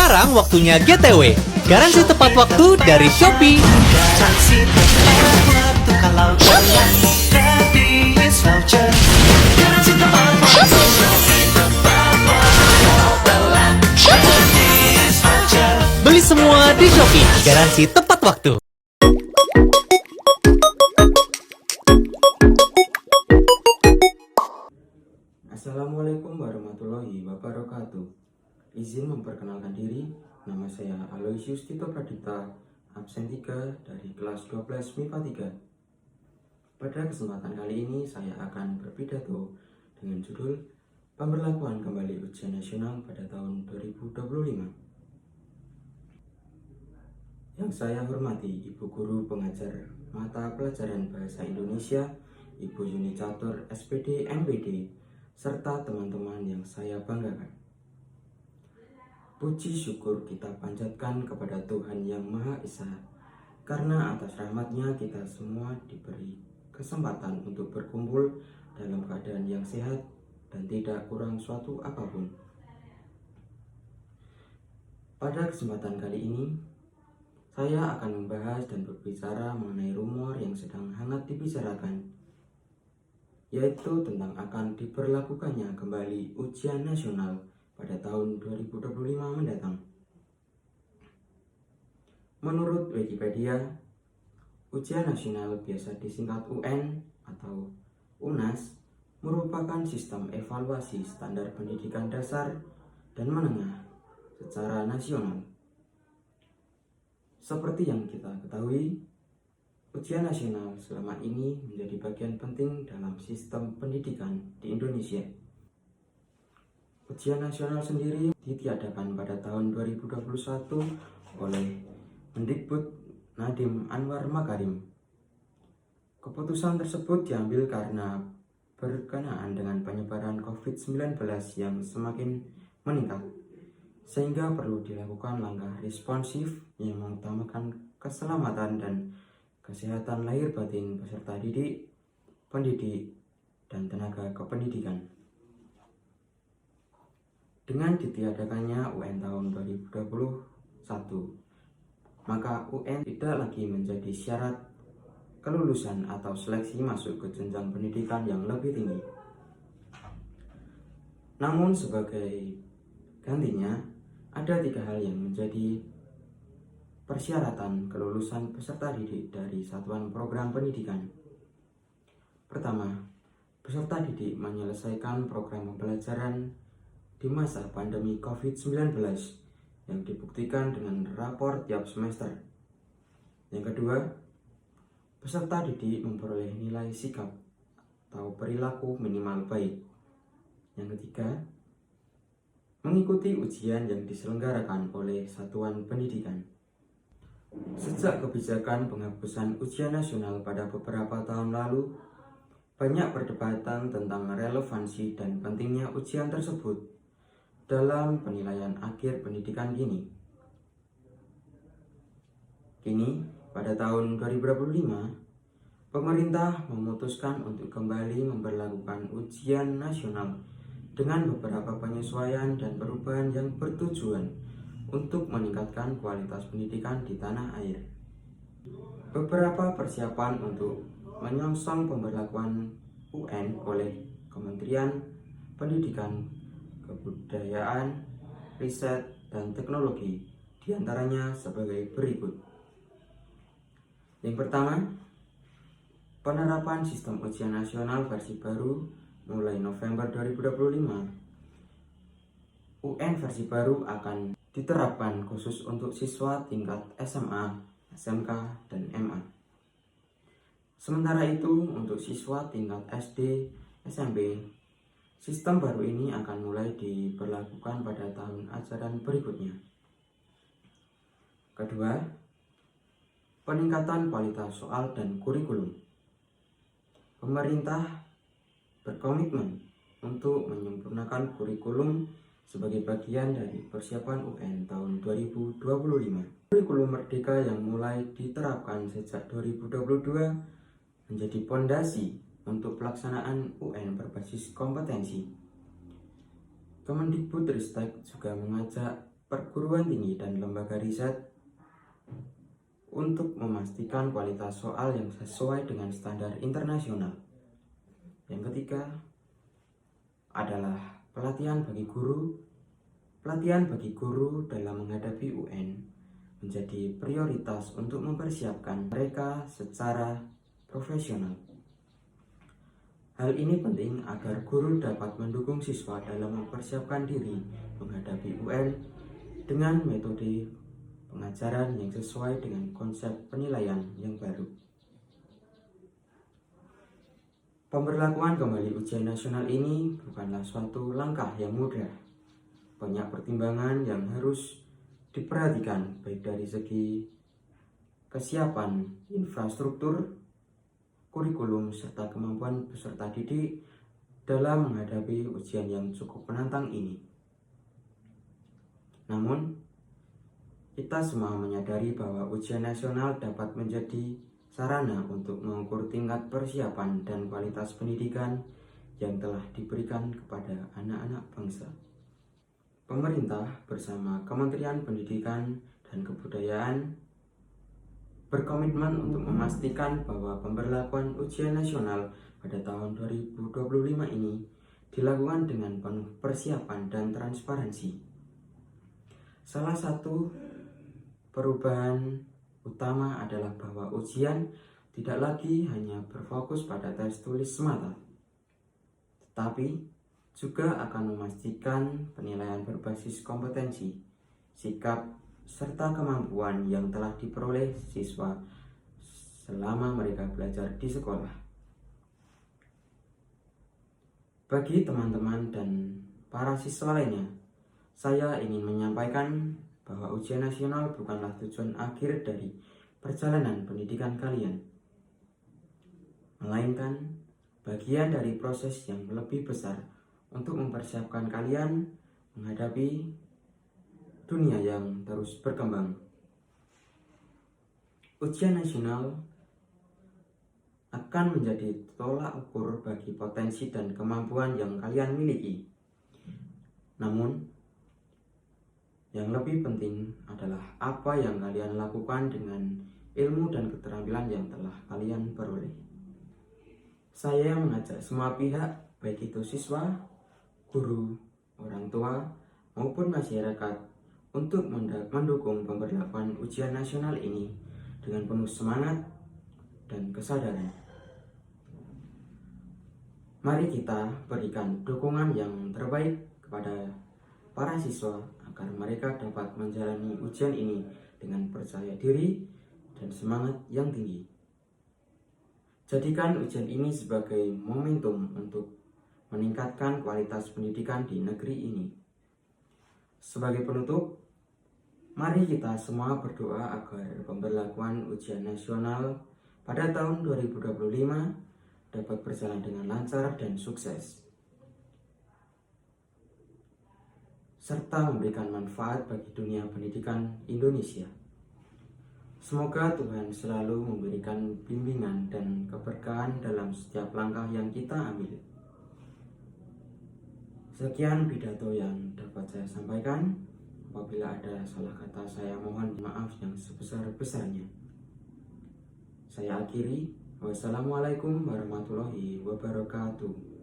Sekarang waktunya GTW, garansi tepat waktu dari Shopee. Garansi tepat waktu kalau kalian gratis voucher. Garansi tepat waktu. Gratis voucher. Beli semua di Shopee, garansi tepat waktu. Assalamualaikum warahmatullahi wabarakatuh. Izin memperkenalkan diri, nama saya Aloysius Tito Pradipta, absen 3 dari kelas 12 MIPA 3. Pada kesempatan kali ini saya akan berpidato dengan judul Pemberlakuan kembali ujian nasional pada tahun 2025. Yang saya hormati Ibu Guru Pengajar Mata Pelajaran Bahasa Indonesia, Ibu Yuni Catur SPD MPD, serta teman-teman yang saya banggakan. Puji syukur kita panjatkan kepada Tuhan Yang Maha Esa, karena atas rahmat-Nya kita semua diberi kesempatan untuk berkumpul dalam keadaan yang sehat dan tidak kurang suatu apapun. Pada kesempatan kali ini, saya akan membahas dan berbicara mengenai rumor yang sedang hangat dibicarakan, yaitu tentang akan diberlakukannya kembali ujian nasional pada tahun 2025 mendatang. Menurut Wikipedia, ujian nasional biasa disingkat UN atau UNAS merupakan sistem evaluasi standar pendidikan dasar dan menengah secara nasional. Seperti yang kita ketahui, ujian nasional selama ini menjadi bagian penting dalam sistem pendidikan di Indonesia. Ujian nasional sendiri ditiadakan pada tahun 2021 oleh Mendikbud Nadiem Anwar Makarim. Keputusan tersebut diambil karena berkenaan dengan penyebaran COVID-19 yang semakin meningkat, sehingga perlu dilakukan langkah responsif yang mengutamakan keselamatan dan kesehatan lahir batin peserta didik, pendidik, dan tenaga kependidikan. Dengan ditiadakannya UN tahun 2021, maka UN tidak lagi menjadi syarat kelulusan atau seleksi masuk ke jenjang pendidikan yang lebih tinggi. Namun sebagai gantinya, ada 3 hal yang menjadi persyaratan kelulusan peserta didik dari satuan program pendidikan. Pertama, peserta didik menyelesaikan program pembelajaran di masa pandemi COVID-19 yang dibuktikan dengan rapor tiap semester. Yang kedua, peserta didik memperoleh nilai sikap atau perilaku minimal baik. Yang ketiga, mengikuti ujian yang diselenggarakan oleh satuan pendidikan. Sejak kebijakan penghapusan ujian nasional pada beberapa tahun lalu, banyak perdebatan tentang relevansi dan pentingnya ujian tersebut dalam penilaian akhir pendidikan kini. Pada tahun 2025, pemerintah memutuskan untuk kembali memberlakukan ujian nasional dengan beberapa penyesuaian dan perubahan yang bertujuan untuk meningkatkan kualitas pendidikan di tanah air. Beberapa persiapan untuk menyongsong pemberlakuan UN oleh Kementerian Pendidikan, Kebudayaan, Riset, dan Teknologi diantaranya sebagai berikut. Yang pertama, penerapan sistem ujian nasional versi baru mulai November 2025. UN versi baru akan diterapkan khusus untuk siswa tingkat SMA, SMK, dan MA. Sementara itu, untuk siswa tingkat SD, SMP, sistem baru ini akan mulai diberlakukan pada tahun ajaran berikutnya. Kedua, peningkatan kualitas soal dan kurikulum. Pemerintah berkomitmen untuk menyempurnakan kurikulum sebagai bagian dari persiapan UN tahun 2025. Kurikulum Merdeka yang mulai diterapkan sejak 2022 menjadi pondasi untuk pelaksanaan UN berbasis kompetensi. Kemendikbudristek juga mengajak perguruan tinggi dan lembaga riset untuk memastikan kualitas soal yang sesuai dengan standar internasional. Yang ketiga adalah pelatihan bagi guru. Pelatihan bagi guru dalam menghadapi UN menjadi prioritas untuk mempersiapkan mereka secara profesional. Hal ini penting agar guru dapat mendukung siswa dalam mempersiapkan diri menghadapi UN dengan metode pengajaran yang sesuai dengan konsep penilaian yang baru. Pemberlakuan kembali ujian nasional ini bukanlah suatu langkah yang mudah. Banyak pertimbangan yang harus diperhatikan, baik dari segi kesiapan infrastruktur, kurikulum, serta kemampuan peserta didik dalam menghadapi ujian yang cukup menantang ini. Namun, kita semua menyadari bahwa ujian nasional dapat menjadi sarana untuk mengukur tingkat persiapan dan kualitas pendidikan yang telah diberikan kepada anak-anak bangsa. Pemerintah bersama Kementerian Pendidikan dan Kebudayaan berkomitmen untuk memastikan bahwa pemberlakuan ujian nasional pada tahun 2025 ini dilakukan dengan penuh persiapan dan transparansi. Salah satu perubahan utama adalah bahwa ujian tidak lagi hanya berfokus pada tes tulis semata, tetapi juga akan memastikan penilaian berbasis kompetensi, sikap, serta kemampuan yang telah diperoleh siswa selama mereka belajar di sekolah. Bagi teman-teman dan para siswa lainnya, saya ingin menyampaikan bahwa ujian nasional bukanlah tujuan akhir dari perjalanan pendidikan kalian, melainkan bagian dari proses yang lebih besar untuk mempersiapkan kalian menghadapi dunia yang terus berkembang. Ujian nasional akan menjadi tolak ukur bagi potensi dan kemampuan yang kalian miliki. Namun, yang lebih penting adalah apa yang kalian lakukan dengan ilmu dan keterampilan yang telah kalian peroleh. Saya mengajak semua pihak, baik itu siswa, guru, orang tua, maupun masyarakat, untuk mendukung pemberlakuan ujian nasional ini dengan penuh semangat dan kesadaran. Mari kita berikan dukungan yang terbaik kepada para siswa agar mereka dapat menjalani ujian ini dengan percaya diri dan semangat yang tinggi. Jadikan ujian ini sebagai momentum untuk meningkatkan kualitas pendidikan di negeri ini. Sebagai penutup, mari kita semua berdoa agar pemberlakuan ujian nasional pada tahun 2025 dapat berjalan dengan lancar dan sukses, serta memberikan manfaat bagi dunia pendidikan Indonesia. Semoga Tuhan selalu memberikan bimbingan dan keberkahan dalam setiap langkah yang kita ambil. Sekian pidato yang dapat saya sampaikan. Apabila ada salah kata, saya mohon maaf yang sebesar-besarnya. Saya akhiri. Wassalamualaikum warahmatullahi wabarakatuh.